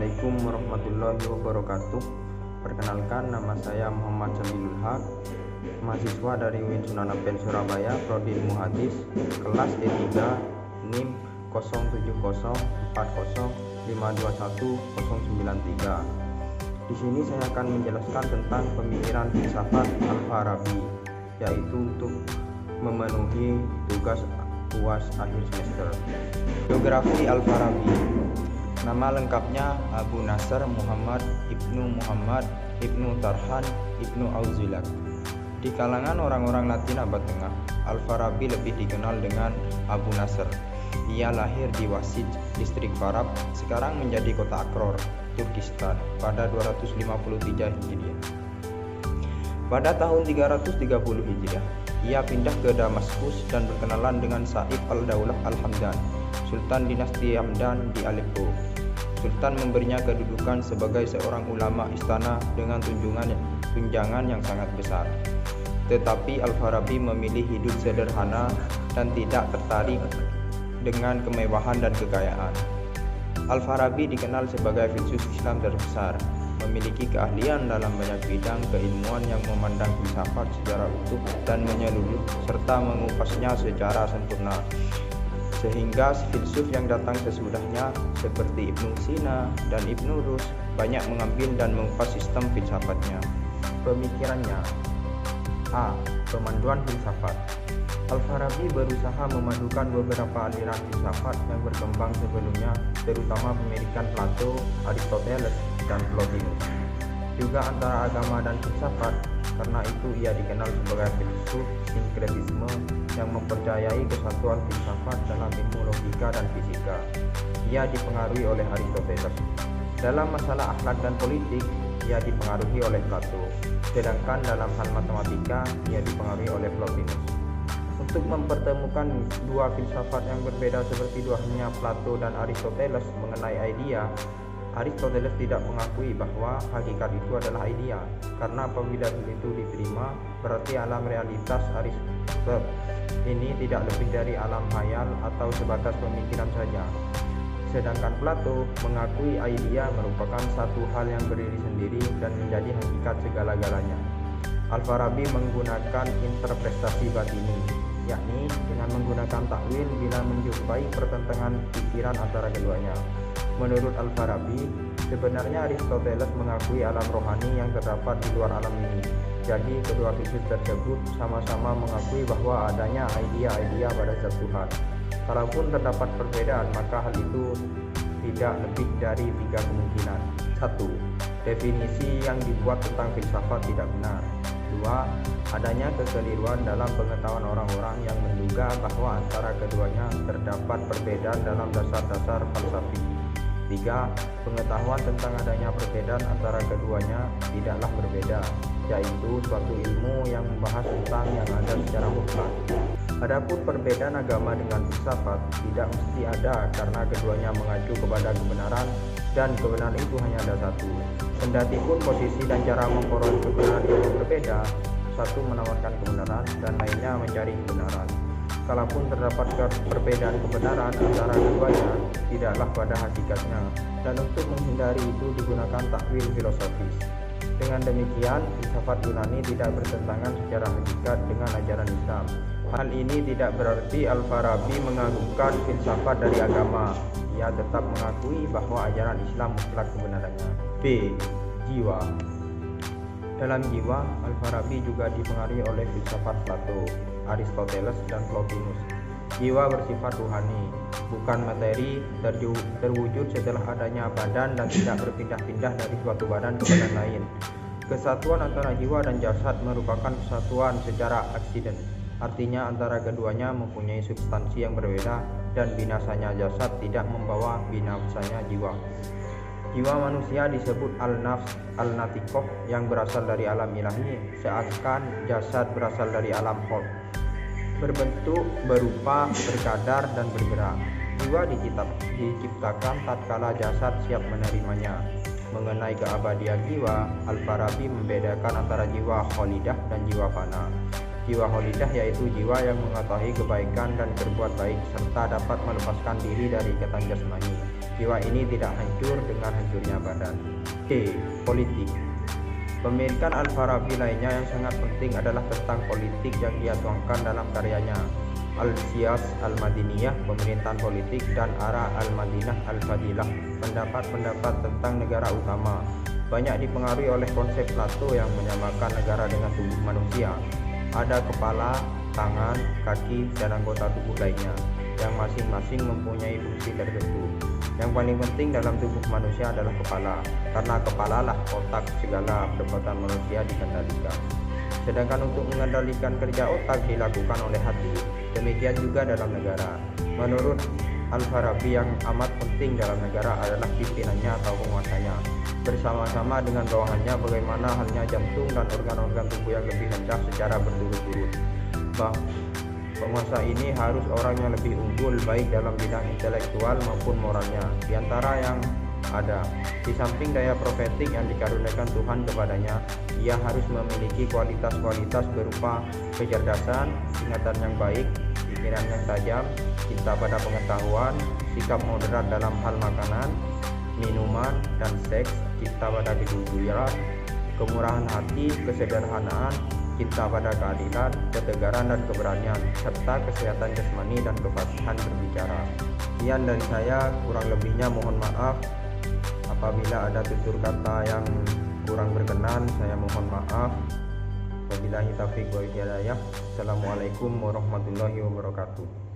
Assalamualaikum warahmatullahi wabarakatuh. Perkenalkan, nama saya Muhammad Jamilul Haq, mahasiswa dari UIN Sunan Ampel Surabaya, Prodi Ilmu Hadis, kelas D3, NIM 0704052193. Di sini saya akan menjelaskan tentang pemikiran filsafat Al-Farabi, yaitu untuk memenuhi tugas UAS akhir semester. Biografi Al-Farabi. Nama lengkapnya Abu Nasr Muhammad Ibnu Tarhan Ibnu Auzilak. Di kalangan orang-orang Latin abad tengah, Al-Farabi lebih dikenal dengan Abu Nasr. Ia lahir di Wasij, distrik Farab, sekarang menjadi kota Akror, Turkistan, pada 253 Hijriah. Pada tahun 330 Hijriah, ia pindah ke Damaskus dan berkenalan dengan Saif al-Daulah al-Hamdan, Sultan dinasti Hamdan di Aleppo. Sultan memberinya kedudukan sebagai seorang ulama istana dengan tunjangan yang sangat besar. Tetapi Al-Farabi memilih hidup sederhana dan tidak tertarik dengan kemewahan dan kekayaan. Al-Farabi dikenal sebagai filsuf Islam terbesar, memiliki keahlian dalam banyak bidang keilmuan yang memandang filsafat secara utuh dan menyeluruh serta mengupasnya secara sempurna, sehingga filsuf yang datang sesudahnya seperti Ibnu Sina dan Ibnu Rus banyak mengambil dan mengupas sistem filsafatnya. Pemikirannya: A. Pemanduan filsafat. Al-Farabi berusaha memadukan beberapa aliran filsafat yang berkembang sebelumnya, terutama pemilikan Plato, Aristoteles, dan Plotinus. Juga antara agama dan filsafat, karena itu ia dikenal sebagai filsuf sinkretisme yang mempercayai kesatuan filsafat dalam ilmu logika dan fisika. Ia dipengaruhi oleh Aristoteles. Dalam masalah akhlak dan politik, ia dipengaruhi oleh Plato, sedangkan dalam hal matematika, ia dipengaruhi oleh Plotinus. Untuk mempertemukan dua filsafat yang berbeda seperti duanya Plato dan Aristoteles mengenai idea, Aristoteles tidak mengakui bahwa hakikat itu adalah idea, karena apabila itu diterima, berarti alam realitas Aristoteles ini tidak lebih dari alam khayal atau sebatas pemikiran saja. Sedangkan Plato mengakui idea merupakan satu hal yang berdiri sendiri dan menjadi hakikat segala-galanya. Al-Farabi menggunakan interpretasi batini, yakni dengan menggunakan takwil bila menjumpai pertentangan pikiran antara keduanya. Menurut Al-Farabi, sebenarnya Aristoteles mengakui alam rohani yang terdapat di luar alam ini. Jadi kedua filsuf tersebut sama-sama mengakui bahwa adanya idea-idea pada zat Tuhan. Kalaupun terdapat perbedaan, maka hal itu tidak lebih dari 3 kemungkinan. 1. Definisi yang dibuat tentang filsafat tidak benar. 2. Adanya kekeliruan dalam pengetahuan orang-orang yang menduga bahwa antara keduanya terdapat perbedaan dalam dasar-dasar falsafi. 3. Pengetahuan tentang adanya perbedaan antara keduanya tidaklah berbeda, yaitu suatu ilmu yang membahas tentang yang ada secara mutlak. Adapun perbedaan agama dengan filsafat tidak mesti ada, karena keduanya mengacu kepada kebenaran, dan kebenaran itu hanya ada satu. Kendati pun posisi dan cara memperoleh kebenaran itu berbeda, satu menawarkan kebenaran dan lainnya mencari kebenaran. Kalaupun terdapat perbedaan kebenaran antara keduanya, tidaklah pada hakikatnya, dan untuk menghindari itu digunakan takwil filosofis. Dengan demikian, filsafat Yunani tidak bertentangan secara hakikat dengan ajaran Islam. Hal ini tidak berarti Al-Farabi mengagungkan filsafat dari agama. Ia tetap mengakui bahwa ajaran Islam mutlak kebenarannya. B. Jiwa. Dalam jiwa, Al-Farabi juga dipengaruhi oleh filsafat Plato, Aristoteles, dan Plotinus. Jiwa bersifat ruhani, bukan materi, terwujud setelah adanya badan dan tidak berpindah-pindah dari suatu badan ke badan lain. Kesatuan antara jiwa dan jasad merupakan kesatuan secara aksiden. Artinya antara keduanya mempunyai substansi yang berbeda, dan binasanya jasad tidak membawa binasanya jiwa. Jiwa manusia disebut al-nafs al-natikoh yang berasal dari alam ilahi, seakan jasad berasal dari alam khalq, berbentuk, berupa, berkadar, dan bergerak. Jiwa diciptakan tatkala jasad siap menerimanya. Mengenai keabadian jiwa, Al-Farabi membedakan antara jiwa kholidah dan jiwa fana. Jiwa kholidah yaitu jiwa yang mengetahui kebaikan dan berbuat baik serta dapat melepaskan diri dari ikatan jasmani. Jiwa ini tidak hancur dengan hancurnya badan. Politik. Pemikiran Al-Farabi lainnya yang sangat penting adalah tentang politik yang dia tuangkan dalam karyanya Al-Siyas Al-Madiniyah, pemerintahan politik, dan Ara Al-Madinah Al-Fadilah, pendapat-pendapat tentang negara utama. Banyak dipengaruhi oleh konsep Plato yang menyamakan negara dengan tubuh manusia. Ada kepala, tangan, kaki, dan anggota tubuh lainnya yang masing-masing mempunyai fungsi tertentu. Yang paling penting dalam tubuh manusia adalah kepala, karena kepalalah otak segala perbuatan manusia dikendalikan. Sedangkan untuk mengendalikan kerja otak dilakukan oleh hati. Demikian juga dalam negara. Menurut Al-Farabi, yang amat penting dalam negara adalah pimpinannya atau penguasanya, bersama-sama dengan bawahannya, bagaimana halnya jantung dan organ-organ tubuh yang lebih rendah secara berturut-turut. Penguasa ini harus orang yang lebih unggul baik dalam bidang intelektual maupun moralnya di antara yang ada. Di samping daya profetik yang dikaruniakan Tuhan kepadanya, ia harus memiliki kualitas-kualitas berupa kecerdasan, ingatan yang baik, pikiran yang tajam, cinta pada pengetahuan, sikap moderat dalam hal makanan, minuman, dan seks, cinta pada kejujuran, kemurahan hati, kesederhanaan, cinta pada keadilan, ketegaran dan keberanian, serta kesehatan jasmani dan kefasihan berbicara. Sekian dari saya, kurang lebihnya mohon maaf. Apabila ada tutur kata yang kurang berkenan, saya mohon maaf. Wabillahi taufiq wal hidayah. Assalamualaikum warahmatullahi wabarakatuh.